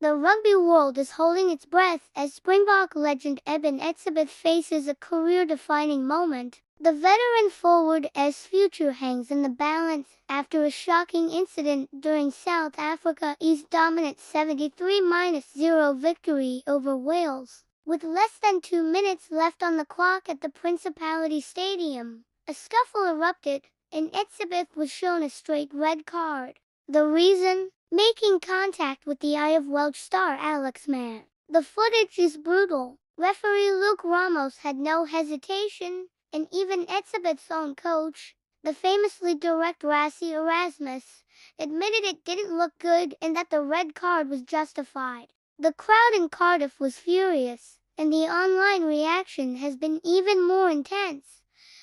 The rugby world is holding its breath as Springbok legend Eben Etzebeth faces a career-defining moment. The veteran forward's future hangs in the balance after a shocking incident during South Africa's dominant 73-0 victory over Wales. With less than 2 minutes left on the clock at the Principality Stadium, a scuffle erupted, and Etzebeth was shown a straight red card. The reason? Making contact with the Eye of Welsh star Alex Mann. The footage is brutal. Referee Luke Ramos had no hesitation, and even Etzebeth's own coach, the famously direct Rassie Erasmus, admitted it didn't look good and that the red card was justified. The crowd in Cardiff was furious, and the online reaction has been even more intense,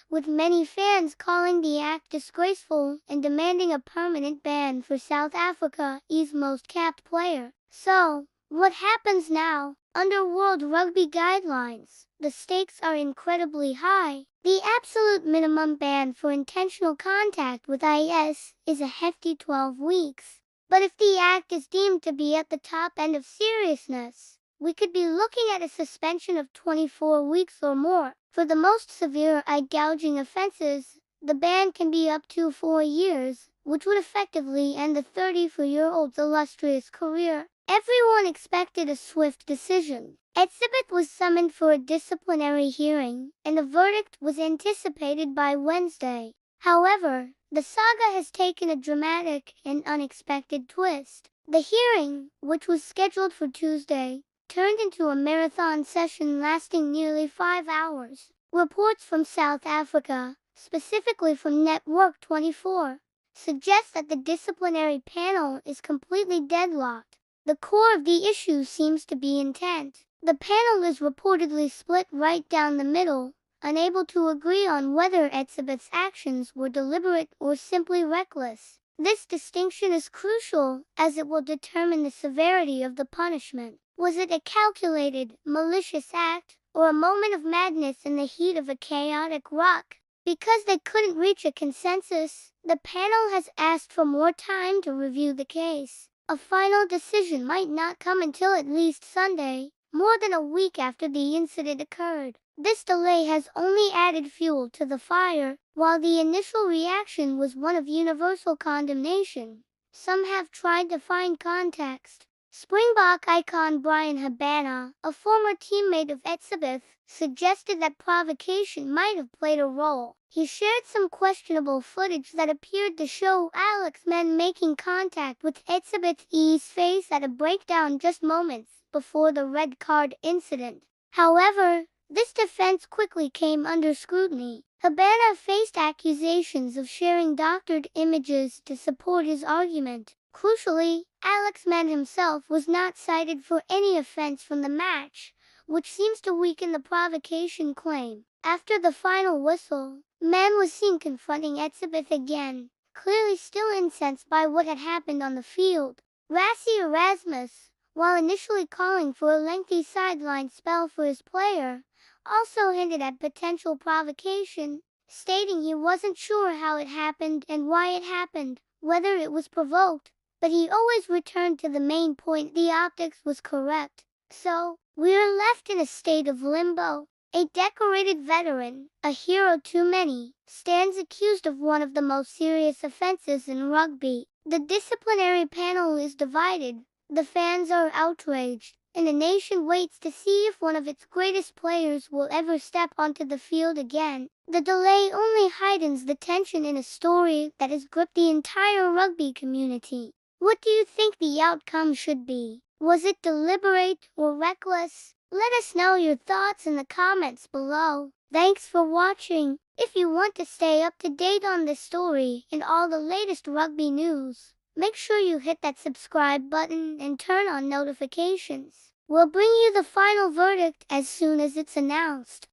with many fans calling the act disgraceful and demanding a permanent ban for South Africa's most capped player. So, what happens now? Under World Rugby guidelines, the stakes are incredibly high. The absolute minimum ban for intentional contact with IS is a hefty 12 weeks. But if the act is deemed to be at the top end of seriousness, we could be looking at a suspension of 24 weeks or more. For the most severe eye-gouging offenses, the ban can be up to 4 years, which would effectively end the 34-year-old's illustrious career. Everyone expected a swift decision. Etzebeth was summoned for a disciplinary hearing, and a verdict was anticipated by Wednesday. However, the saga has taken a dramatic and unexpected twist. The hearing, which was scheduled for Tuesday, turned into a marathon session lasting nearly 5 hours. Reports from South Africa, specifically from Network 24, suggest that the disciplinary panel is completely deadlocked. The core of the issue seems to be intent. The panel is reportedly split right down the middle, unable to agree on whether Etzebeth's actions were deliberate or simply reckless. This distinction is crucial, as it will determine the severity of the punishment. Was it a calculated, malicious act, or a moment of madness in the heat of a chaotic ruck? Because they couldn't reach a consensus, the panel has asked for more time to review the case. A final decision might not come until at least Sunday, more than a week after the incident occurred. This delay has only added fuel to the fire. While the initial reaction was one of universal condemnation, some have tried to find context. Springbok icon Bryan Habana, a former teammate of Etzebeth, suggested that provocation might have played a role. He shared some questionable footage that appeared to show Alex Mann making contact with Etzebeth's face at a breakdown just moments before the red card incident. However, this defense quickly came under scrutiny. Habana faced accusations of sharing doctored images to support his argument. Crucially, Alex Mann himself was not cited for any offense from the match, which seems to weaken the provocation claim. After the final whistle, Mann was seen confronting Etzebeth again, clearly still incensed by what had happened on the field. Rassie Erasmus, while initially calling for a lengthy sideline spell for his player, also hinted at potential provocation, stating he wasn't sure how it happened and why it happened, whether it was provoked. But he always returned to the main point: the optics was correct. So, we're left in a state of limbo. A decorated veteran, a hero to many, stands accused of one of the most serious offenses in rugby. The disciplinary panel is divided, the fans are outraged, and the nation waits to see if one of its greatest players will ever step onto the field again. The delay only heightens the tension in a story that has gripped the entire rugby community. What do you think the outcome should be? Was it deliberate or reckless? Let us know your thoughts in the comments below. Thanks for watching. If you want to stay up to date on this story and all the latest rugby news, make sure you hit that subscribe button and turn on notifications. We'll bring you the final verdict as soon as it's announced.